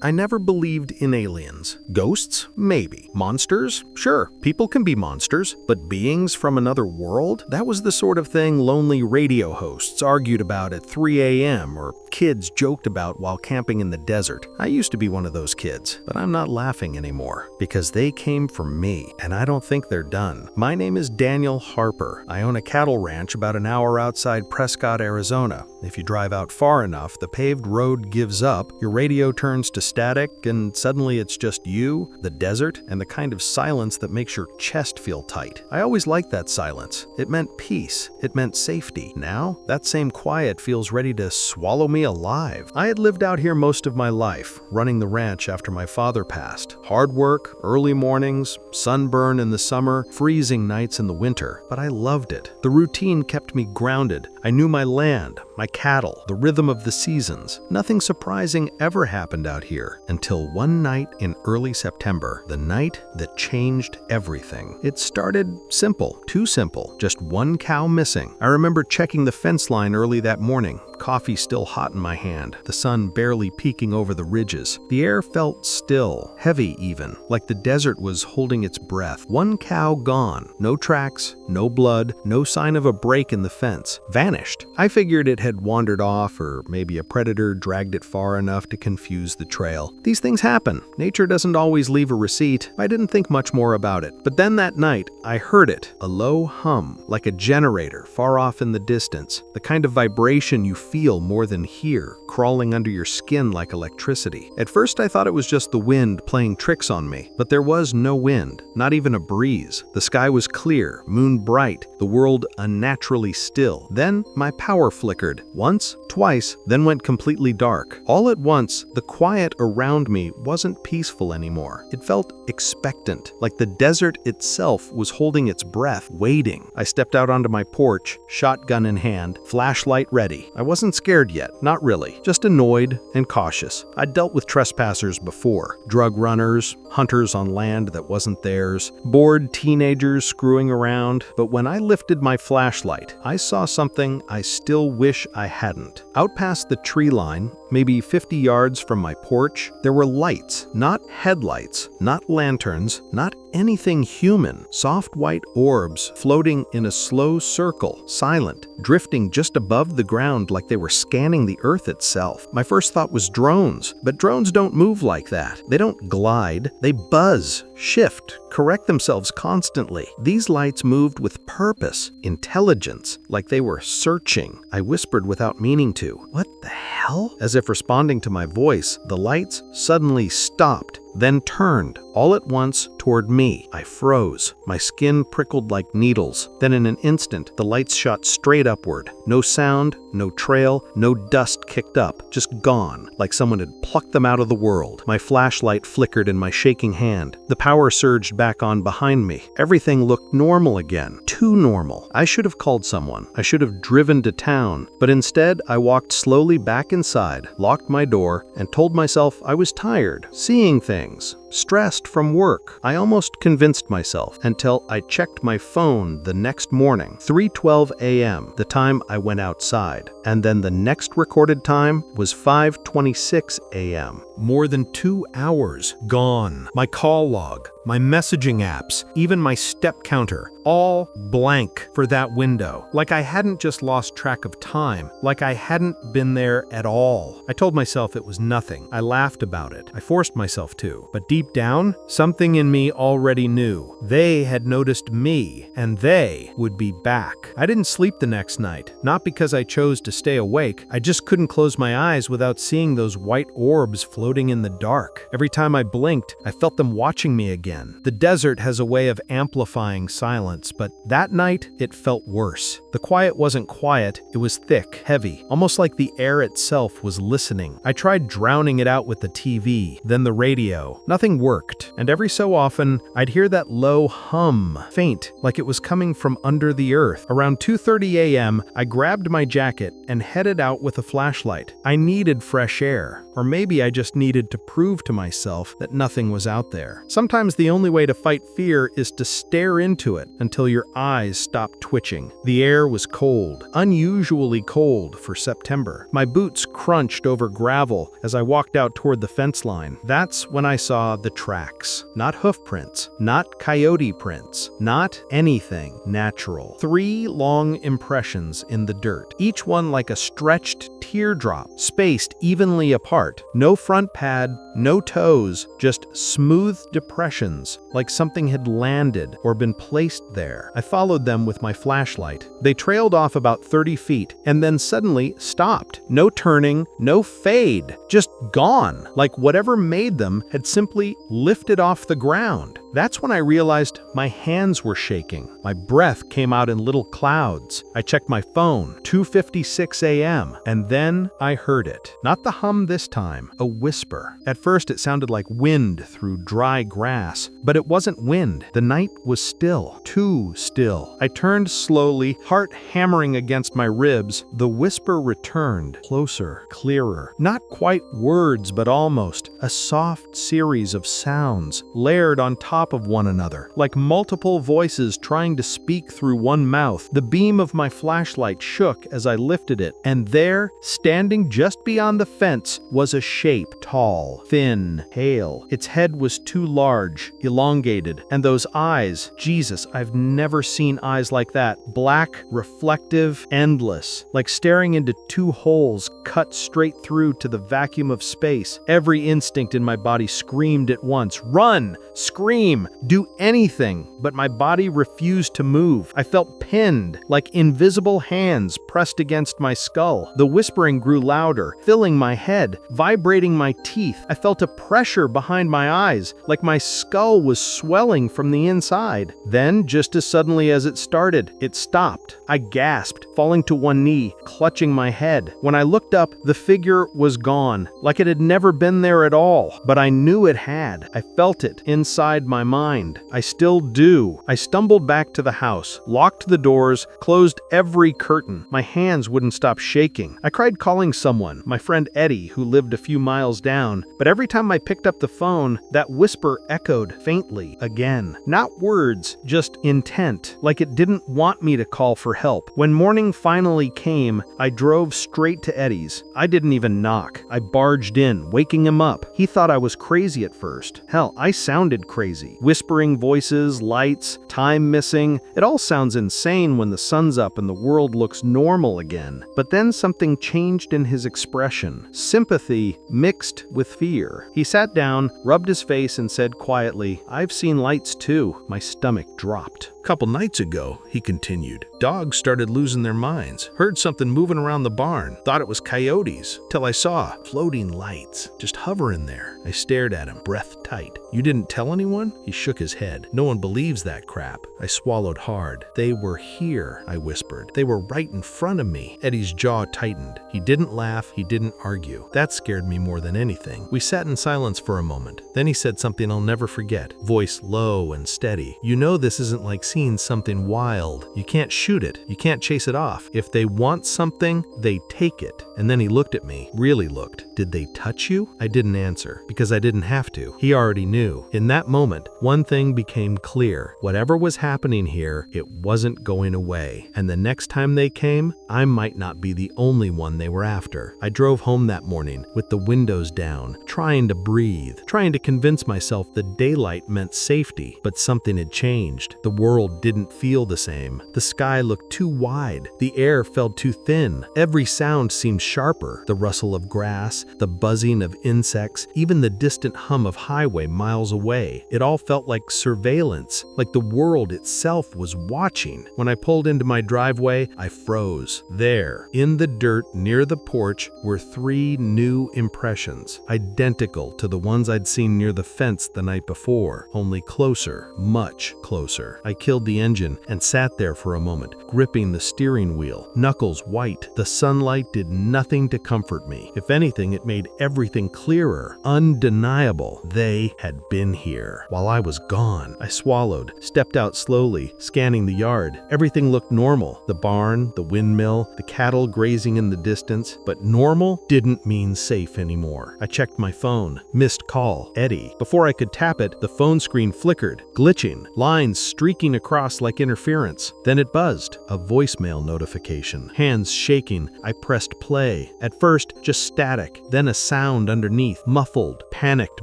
I never believed in aliens. Ghosts? Maybe. Monsters? Sure, people can be monsters, but beings from another world? That was the sort of thing lonely radio hosts argued about at 3 a.m. or kids joked about while camping in the desert. I used to be one of those kids, but I'm not laughing anymore because they came for me, and I don't think they're done. My name is Daniel Harper. I own a cattle ranch about an hour outside Prescott, Arizona. If you drive out far enough, the paved road gives up, your radio turns to static, and suddenly it's just you, the desert, and the kind of silence that makes your chest feel tight. I always liked that silence. It meant peace. It meant safety. Now, that same quiet feels ready to swallow me alive. I had lived out here most of my life, running the ranch after my father passed. Hard work, early mornings, sunburn in the summer, freezing nights in the winter, but I loved it. The routine kept me grounded. I knew my land, my cattle, the rhythm of the seasons. Nothing surprising ever happened out here until one night in early September, the night that changed everything. It started simple, too simple, just one cow missing. I remember checking the fence line early that morning, coffee still hot in my hand, the sun barely peeking over the ridges. The air felt still, heavy even, like the desert was holding its breath. One cow gone, no tracks, no blood, no sign of a break in the fence. Vanished. I figured it had wandered off, or maybe a predator dragged it far enough to confuse the trail. These things happen. Nature doesn't always leave a receipt. I didn't think much more about it. But then that night, I heard it, a low hum, like a generator far off in the distance, the kind of vibration you feel more than hear, crawling under your skin like electricity. At first I thought it was just the wind playing tricks on me, but there was no wind, not even a breeze. The sky was clear, moon bright, the world unnaturally still. Then my power flickered, once, twice, then went completely dark. All at once, the quiet around me wasn't peaceful anymore. It felt expectant, like the desert itself was holding its breath, waiting. I stepped out onto my porch, shotgun in hand, flashlight ready. I wasn't scared yet, not really, just annoyed and cautious. I'd dealt with trespassers before, drug runners, hunters on land that wasn't theirs, bored teenagers screwing around, but when I lifted my flashlight, I saw something I still wish I hadn't. Out past the tree line, maybe 50 yards from my porch, there were lights, not headlights, not lanterns, not anything human. Soft white orbs floating in a slow circle, silent, drifting just above the ground like they were scanning the earth itself. My first thought was drones, but drones don't move like that. They don't glide, they buzz, shift, correct themselves constantly. These lights moved with purpose, intelligence, like they were searching. I whispered without meaning to, "What the hell?" As if responding to my voice, the lights suddenly stopped, then turned, all at once, toward me. I froze. My skin prickled like needles. Then in an instant, the lights shot straight upward. No sound, no trail, no dust kicked up, just gone, like someone had plucked them out of the world. My flashlight flickered in my shaking hand. The power surged back on behind me. Everything looked normal again. Too normal. I should have called someone. I should have driven to town. But instead, I walked slowly back inside, locked my door, and told myself I was tired, seeing things, stressed from work. I almost convinced myself until I checked my phone the next morning, 3:12 a.m., the time I went outside. And then the next recorded time was 5:26 a.m. More than 2 hours gone. My call log, my messaging apps, even my step counter, all blank for that window. Like I hadn't just lost track of time, like I hadn't been there at all. I told myself it was nothing. I laughed about it. I forced myself to. But deep down, something in me already knew. They had noticed me, and they would be back. I didn't sleep the next night, not because I chose to stay awake. I just couldn't close my eyes without seeing those white orbs floating in the dark. Every time I blinked, I felt them watching me again. The desert has a way of amplifying silence, but that night, it felt worse. The quiet wasn't quiet, it was thick, heavy, almost like the air itself was listening. I tried drowning it out with the TV, then the radio. Nothing worked, and every so often, I'd hear that low hum, faint, like it was coming from under the earth. Around 2:30 a.m., I grabbed my jacket and headed out with a flashlight. I needed fresh air. Or maybe I just needed to prove to myself that nothing was out there. Sometimes the only way to fight fear is to stare into it until your eyes stop twitching. The air was cold, unusually cold for September. My boots crunched over gravel as I walked out toward the fence line. That's when I saw the tracks. Not hoof prints, not coyote prints, not anything natural. 3 long impressions in the dirt, each one like a stretched teardrop, spaced evenly apart. No front pad, no toes, just smooth depressions, like something had landed or been placed there. I followed them with my flashlight. They trailed off about 30 feet and then suddenly stopped. No turning, no fade, just gone, like whatever made them had simply lifted off the ground. That's when I realized my hands were shaking. My breath came out in little clouds. I checked my phone, 2:56 a.m., and then I heard it. Not the hum this time, a whisper. At first it sounded like wind through dry grass, but it wasn't wind. The night was still, too still. I turned slowly, heart hammering against my ribs. The whisper returned, closer, clearer. Not quite words, but almost. A soft series of sounds, layered on top of one another, like multiple voices trying to speak through one mouth. The beam of my flashlight shook as I lifted it, and there, standing just beyond the fence, was a shape, tall, thin, pale. Its head was too large, elongated, and those eyes, Jesus, I've never seen eyes like that. Black, reflective, endless, like staring into 2 holes cut straight through to the vacuum of space. Every instinct in my body screamed at once, run, scream, do anything, but my body refused to move. I felt pinned, like invisible hands pressed against my skull. The whispering grew louder, filling my head, vibrating my teeth. I felt a pressure behind my eyes, like my skull was swelling from the inside. Then, just as suddenly as it started, it stopped. I gasped, falling to one knee, clutching my head. When I looked up, the figure was gone, like it had never been there at all. But I knew it had. I felt it inside my mind. I still do. I stumbled back to the house, locked the doors, closed every curtain. My hands wouldn't stop shaking. I tried calling someone, my friend Eddie, who lived a few miles down, but every time I picked up the phone, that whisper echoed faintly again. Not words, just intent, like it didn't want me to call for help. When morning finally came, I drove straight to Eddie's. I didn't even knock. I barged in, waking him up. He thought I was crazy at first. Hell, I sounded crazy. Whispering voices, lights, time missing. It all sounds insane when the sun's up and the world looks normal again. But then something changed in his expression. Sympathy mixed with fear. He sat down, rubbed his face, and said quietly, "I've seen lights too." My stomach dropped. Couple nights ago, he continued, dogs started losing their minds. Heard something moving around the barn. Thought it was coyotes. Till I saw floating lights just hovering there. I stared at him, breath tight. You didn't tell anyone? He shook his head. No one believes that crap. I swallowed hard. They were here, I whispered. They were right in front of me. Eddie's jaw tightened. He didn't laugh. He didn't argue. That scared me more than anything. We sat in silence for a moment. Then he said something I'll never forget. Voice low and steady. You know this isn't like seeing something wild. You can't shoot it. You can't chase it off. If they want something, they take it. And then he looked at me. Really looked. Did they touch you? I didn't answer, because I didn't have to. He already knew. In that moment, one thing became clear. Whatever was happening here, it wasn't going away. And the next time they came, I might not be the only one they were after. I drove home that morning with the windows down, trying to breathe, trying to convince myself that daylight meant safety. But something had changed. The world didn't feel the same. The sky looked too wide. The air felt too thin. Every sound seemed sharper. The rustle of grass, the buzzing of insects, even the distant hum of highway miles away. It all felt like surveillance, like the world itself was watching. When I pulled into my driveway, I froze. There, in the dirt near the porch, were 3 new impressions, identical to the ones I'd seen near the fence the night before, only closer, much closer. I killed filled the engine and sat there for a moment, gripping the steering wheel, knuckles white. The sunlight did nothing to comfort me. If anything, it made everything clearer, undeniable. They had been here while I was gone. I swallowed, stepped out slowly, scanning the yard. Everything looked normal. The barn, the windmill, the cattle grazing in the distance. But normal didn't mean safe anymore. I checked my phone. Missed call. Eddie. Before I could tap it, the phone screen flickered, glitching, lines streaking across like interference. Then it buzzed. A voicemail notification. Hands shaking, I pressed play. At first, just static. Then a sound underneath, muffled, panicked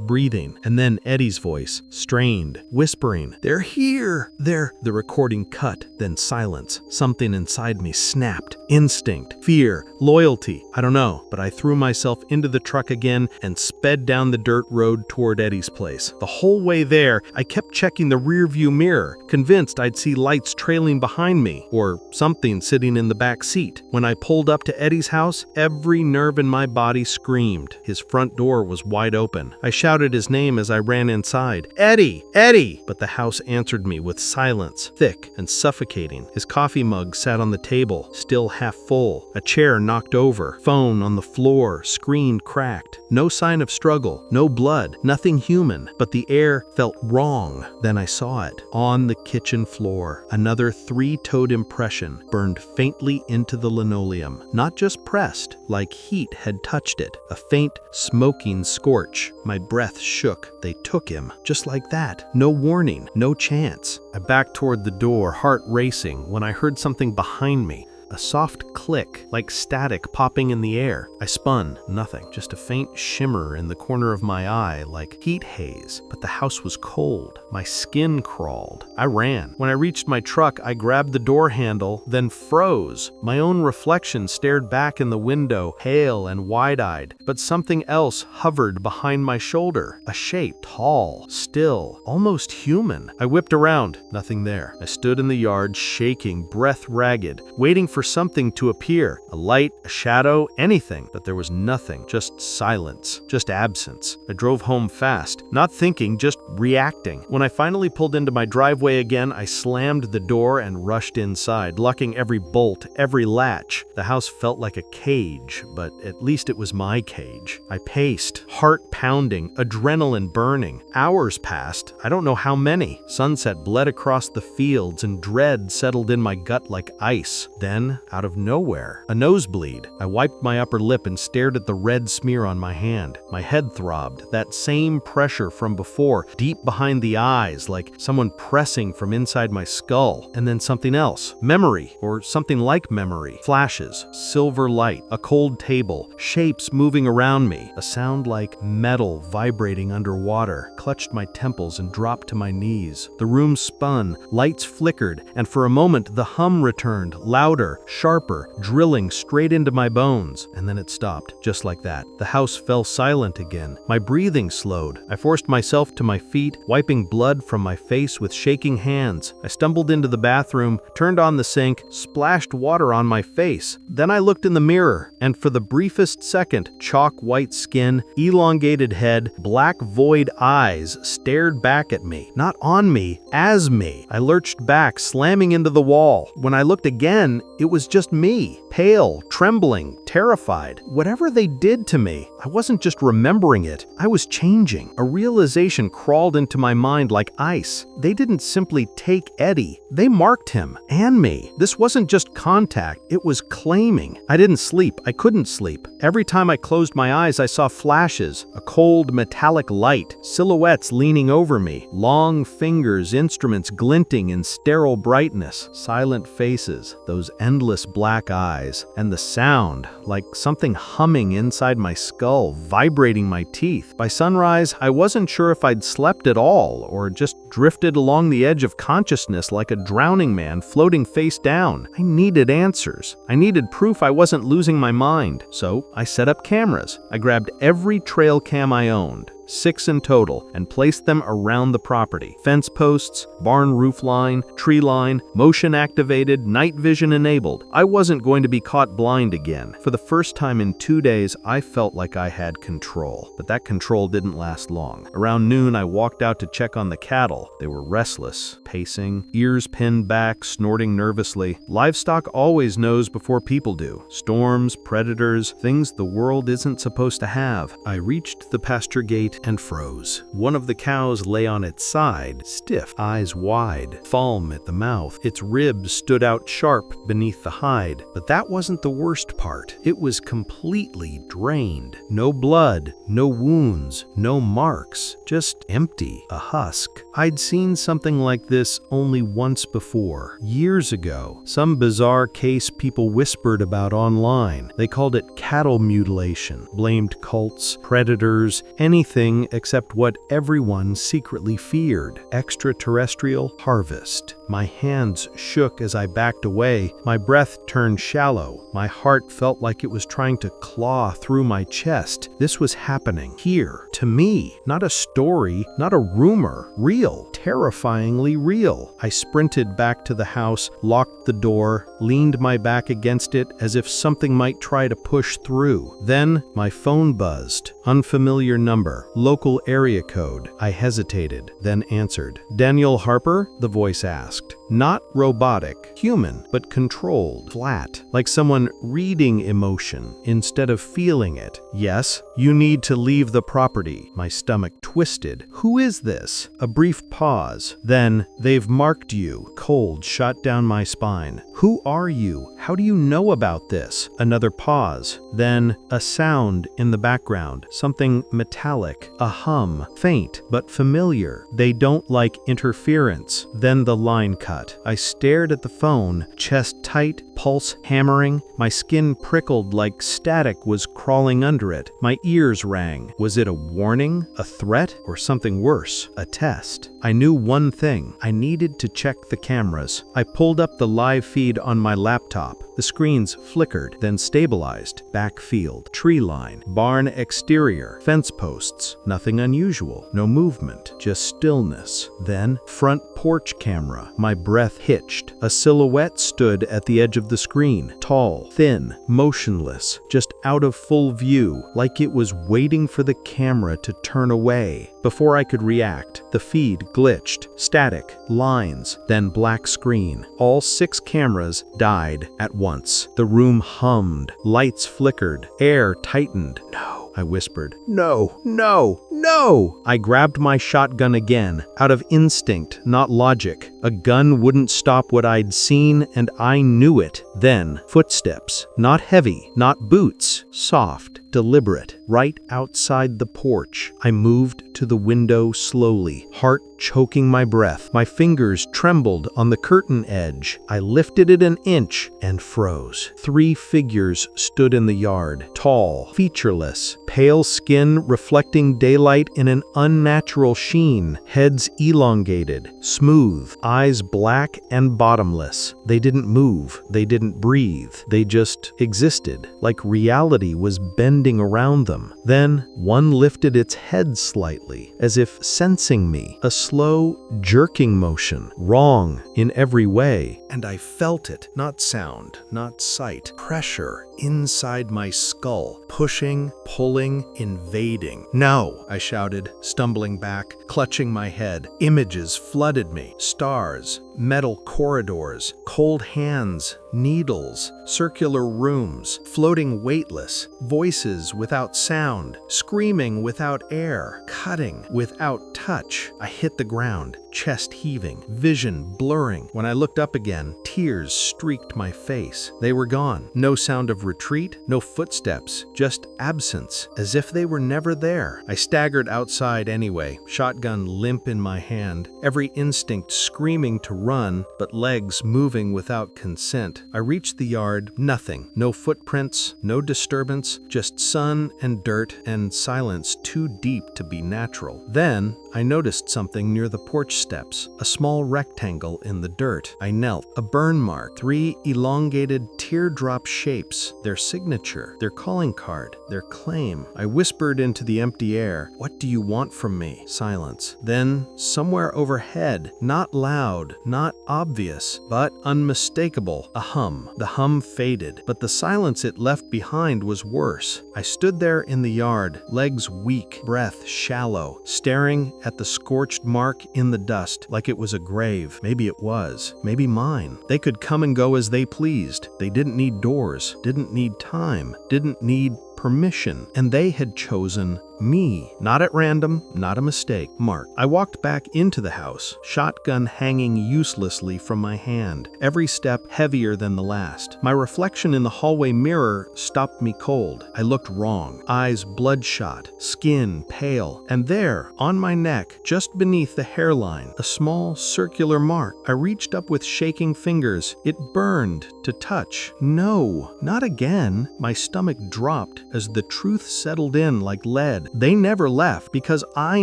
breathing. And then Eddie's voice, strained, whispering, "They're here! They're..." The recording cut, then silence. Something inside me snapped. Instinct, fear, loyalty. I don't know, but I threw myself into the truck again and sped down the dirt road toward Eddie's place. The whole way there, I kept checking the rearview mirror, convinced I'd see lights trailing behind me, or something sitting in the back seat. When I pulled up to Eddie's house, every nerve in my body screamed. His front door was wide open. I shouted his name as I ran inside. "Eddie! Eddie!" But the house answered me with silence, thick and suffocating. His coffee mug sat on the table, still half full. A chair knocked over, phone on the floor, screen cracked. No sign of struggle, no blood, nothing human, but the air felt wrong. Then I saw it. On the kitchen floor, another three-toed impression burned faintly into the linoleum. Not just pressed, like heat had touched it. A faint, smoking scorch. My breath shook. They took him. Just like that. No warning, no chance. I backed toward the door, heart racing, when I heard something behind me. A soft click, like static popping in the air. I spun. Nothing. Just a faint shimmer in the corner of my eye, like heat haze. But the house was cold. My skin crawled. I ran. When I reached my truck, I grabbed the door handle, then froze. My own reflection stared back in the window, pale and wide-eyed. But something else hovered behind my shoulder. A shape, tall, still, almost human. I whipped around. Nothing there. I stood in the yard, shaking, breath ragged, waiting for something to appear. A light, a shadow, anything. But there was nothing. Just silence. Just absence. I drove home fast. Not thinking, just reacting. When I finally pulled into my driveway again, I slammed the door and rushed inside, locking every bolt, every latch. The house felt like a cage, but at least it was my cage. I paced, heart pounding, adrenaline burning. Hours passed. I don't know how many. Sunset bled across the fields and dread settled in my gut like ice. Then, out of nowhere, a nosebleed. I wiped my upper lip and stared at the red smear on my hand. My head throbbed, that same pressure from before, deep behind the eyes, like someone pressing from inside my skull. And then something else. Memory, or something like memory. Flashes, silver light, a cold table, shapes moving around me. A sound like metal vibrating underwater. Clutched my temples and dropped to my knees. The room spun, lights flickered, and for a moment the hum returned, louder, sharper, drilling straight into my bones. And then it stopped, just like that. The house fell silent again. My breathing slowed. I forced myself to my feet, wiping blood from my face with shaking hands. I stumbled into the bathroom, turned on the sink, splashed water on my face. Then I looked in the mirror, and for the briefest second, chalk white skin, elongated head, black void eyes stared back at me. Not on me, as me. I lurched back, slamming into the wall. When I looked again, it was just me. Pale, trembling, terrified. Whatever they did to me, I wasn't just remembering it. I was changing. A realization crawled into my mind like ice. They didn't simply take Eddie. They marked him and me. This wasn't just contact. It was claiming. I didn't sleep. I couldn't sleep. Every time I closed my eyes, I saw flashes, a cold metallic light, silhouettes leaning over me, long fingers, instruments glinting in sterile brightness, silent faces, those endless black eyes, and the sound, like something humming inside my skull, vibrating my teeth. By sunrise, I wasn't sure if I'd slept at all, or just drifted along the edge of consciousness like a drowning man floating face down. I needed answers. I needed proof I wasn't losing my mind. So I set up cameras. I grabbed every trail cam I owned. 6 in total, and placed them around the property. Fence posts, barn roof line, tree line, motion activated, night vision enabled. I wasn't going to be caught blind again. For the first time in 2 days, I felt like I had control. But that control didn't last long. Around noon, I walked out to check on the cattle. They were restless, pacing, ears pinned back, snorting nervously. Livestock always knows before people do. Storms, predators, things the world isn't supposed to have. I reached the pasture gate and froze. One of the cows lay on its side, stiff, eyes wide, foam at the mouth. Its ribs stood out sharp beneath the hide. But that wasn't the worst part. It was completely drained. No blood, no wounds, no marks, just empty, a husk. I'd seen something like this only once before, years ago. Some bizarre case people whispered about online. They called it cattle mutilation, blamed cults, predators, anything except what everyone secretly feared: extraterrestrial harvest. My hands shook as I backed away. My breath turned shallow. My heart felt like it was trying to claw through my chest. This was happening here, to me. Not a story, not a rumor. Real, terrifyingly real. I sprinted back to the house, locked the door, leaned my back against it as if something might try to push through. Then my phone buzzed. Unfamiliar number, local area code. I hesitated, then answered. "Daniel Harper?" the voice asked. Not robotic, human, but controlled, flat, like someone reading emotion instead of feeling it. "Yes, you need to leave the property." My stomach twisted. "Who is this?" A brief pause. Then, "They've marked you." Cold shot down my spine. "Who are you? How do you know about this?" Another pause. Then, a sound in the background. Something metallic. A hum. Faint, but familiar. "They don't like interference." Then the line cut. I stared at the phone, chest tight, pulse hammering. My skin prickled like static was crawling under it. My ears rang. Was it a warning, a threat, or something worse, a test? I knew one thing. I needed to check the cameras. I pulled up the live feed on my laptop. The screens flickered, then stabilized. Backfield, tree line, barn exterior, fence posts. Nothing unusual, no movement, just stillness. Then, front porch camera. My breath hitched. A silhouette stood at the edge of the screen, tall, thin, motionless, just out of full view, like it was waiting for the camera to turn away. Before I could react, the feed glitched, static, lines, then black screen. All 6 cameras died at once. The room hummed, lights flickered, air tightened. "No," I whispered. "No, no, no!" I grabbed my shotgun again, out of instinct, not logic. A gun wouldn't stop what I'd seen, and I knew it. Then, footsteps. Not heavy, not boots. Soft, deliberate, right outside the porch. I moved to the window slowly, heart choking my breath. My fingers trembled on the curtain edge. I lifted it an inch and froze. 3 figures stood in the yard, tall, featureless, pale skin reflecting daylight in an unnatural sheen, heads elongated, smooth, eyes black and bottomless. They didn't move, they didn't breathe, they just existed, like reality was bending around them. Then, one lifted its head slightly, as if sensing me, a slow, jerking motion, wrong in every way. And I felt it, not sound, not sight, pressure inside my skull, pushing, pulling, invading. "No!" I shouted, stumbling back, clutching my head. Images flooded me. Stars, metal corridors, cold hands, needles, circular rooms, floating weightless, voices without sound, screaming without air, cutting without touch. I hit the ground, chest heaving, vision blurring. When I looked up again, tears streaked my face. They were gone. No sound of retreat, no footsteps, just absence, as if they were never there. I staggered outside anyway, shotgun limp in my hand, every instinct screaming to run, but legs moving without consent. I reached the yard, nothing, no footprints, no disturbance, just sun and dirt and silence too deep to be natural. Then, I noticed something near the porch steps, a small rectangle in the dirt. I knelt, a burn mark, 3 elongated teardrop shapes, their signature, their calling card, their claim. I whispered into the empty air, What do you want from me? Silence. Then, somewhere overhead, not loud, not obvious, but unmistakable, a hum. The hum faded, but the silence it left behind was worse. I stood there in the yard, legs weak, breath shallow, staring at the scorched mark in the dust like it was a grave. Maybe it was. Maybe mine. They could come and go as they pleased. They didn't need doors, didn't need time, didn't need permission, and they had chosen me. Not at random, not a mistake. Mark. I walked back into the house, shotgun hanging uselessly from my hand, every step heavier than the last. My reflection in the hallway mirror stopped me cold. I looked wrong. Eyes bloodshot, skin pale, and there, on my neck, just beneath the hairline, a small circular mark. I reached up with shaking fingers. It burned to touch. No, not again. My stomach dropped as the truth settled in like lead. They never left because I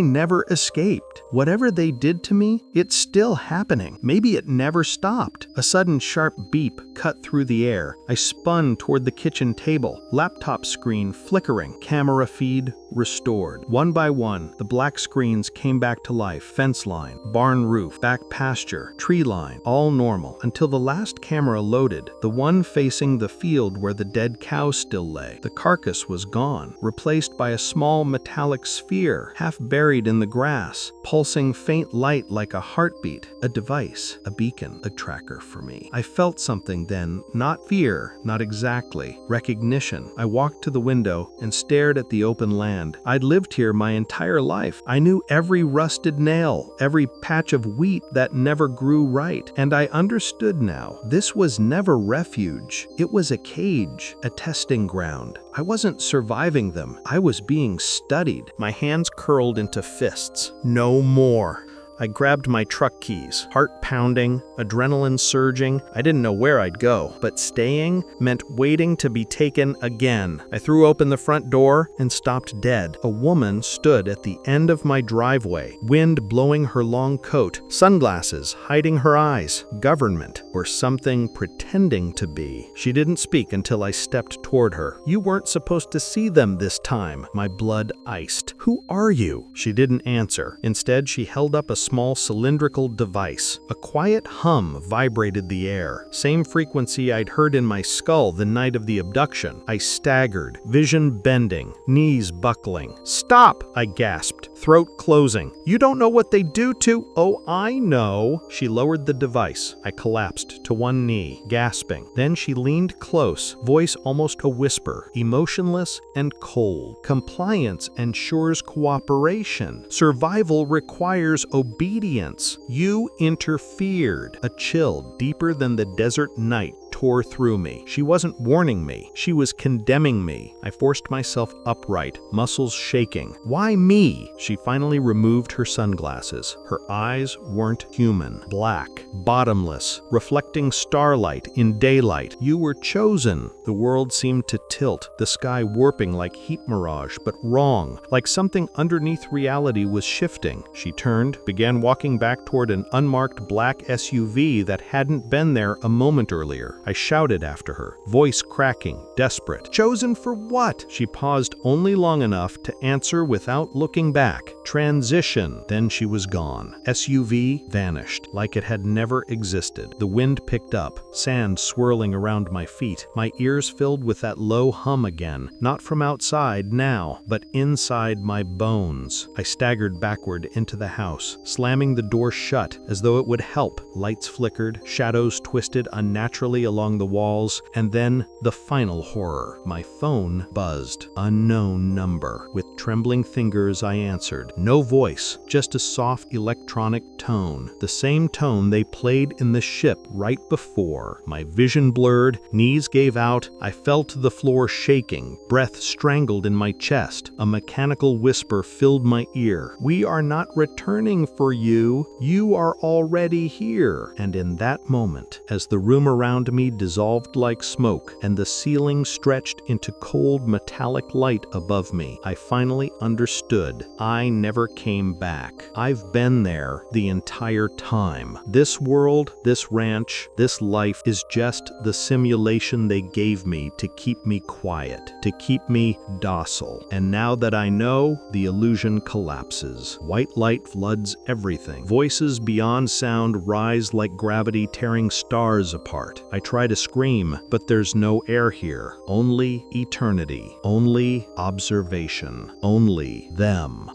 never escaped. Whatever they did to me, it's still happening. Maybe it never stopped. A sudden sharp beep cut through the air. I spun toward the kitchen table, laptop screen flickering, camera feed restored. One by one, the black screens came back to life. Fence line, barn roof, back pasture, tree line, all normal, until the last camera loaded, the one facing the field where the dead cow still lay. The carcass was gone, replaced by a small metallic sphere, half buried in the grass, pulsing faint light like a heartbeat, a device, a beacon, a tracker for me. I felt something then, not fear, not exactly, recognition. I walked to the window and stared at the open land. I'd lived here my entire life. I knew every rusted nail, every patch of wheat that never grew right, and I understood now. This was never refuge. It was a cage, a testing ground. I wasn't surviving them. I was being studied. My hands curled into fists. No more. I grabbed my truck keys, heart pounding, adrenaline surging. I didn't know where I'd go, but staying meant waiting to be taken again. I threw open the front door and stopped dead. A woman stood at the end of my driveway, wind blowing her long coat, sunglasses hiding her eyes, government, or something pretending to be. She didn't speak until I stepped toward her. You weren't supposed to see them this time. My blood iced. Who are you? She didn't answer. Instead, she held up a small cylindrical device. A quiet hum vibrated the air, same frequency I'd heard in my skull the night of the abduction. I staggered, vision bending, knees buckling. "Stop!" I gasped, throat closing. "You don't know what they do to—" "Oh, I know." She lowered the device. I collapsed to one knee, gasping. Then she leaned close, voice almost a whisper, emotionless and cold. "Compliance ensures cooperation. Survival requires obedience. You interfered." A chill deeper than the desert night tore through me. She wasn't warning me. She was condemning me. I forced myself upright, muscles shaking. Why me? She finally removed her sunglasses. Her eyes weren't human. Black, bottomless, reflecting starlight in daylight. "You were chosen." The world seemed to tilt, the sky warping like heat mirage, but wrong, like something underneath reality was shifting. She turned, began walking back toward an unmarked black SUV that hadn't been there a moment earlier. I shouted after her, voice cracking, desperate. "Chosen for what?" She paused only long enough to answer without looking back. "Transition." Then she was gone. SUV vanished, like it had never existed. The wind picked up, sand swirling around my feet. My ears filled with that low hum again, not from outside now, but inside my bones. I staggered backward into the house, slamming the door shut as though it would help. Lights flickered, shadows twisted unnaturally along the walls, and then the final horror. My phone buzzed. Unknown number. With trembling fingers I answered. No voice, just a soft electronic tone. The same tone they played in the ship right before. My vision blurred, knees gave out. I fell to the floor shaking, breath strangled in my chest. A mechanical whisper filled my ear. "We are not returning for you. You are already here." And in that moment, as the room around me me dissolved like smoke, and the ceiling stretched into cold metallic light above me. I finally understood. I never came back. I've been there the entire time. This world, this ranch, this life is just the simulation they gave me to keep me quiet, to keep me docile. And now that I know, the illusion collapses. White light floods everything. Voices beyond sound rise like gravity, tearing stars apart. I try to scream, but there's no air here. Only eternity. Only observation. Only them.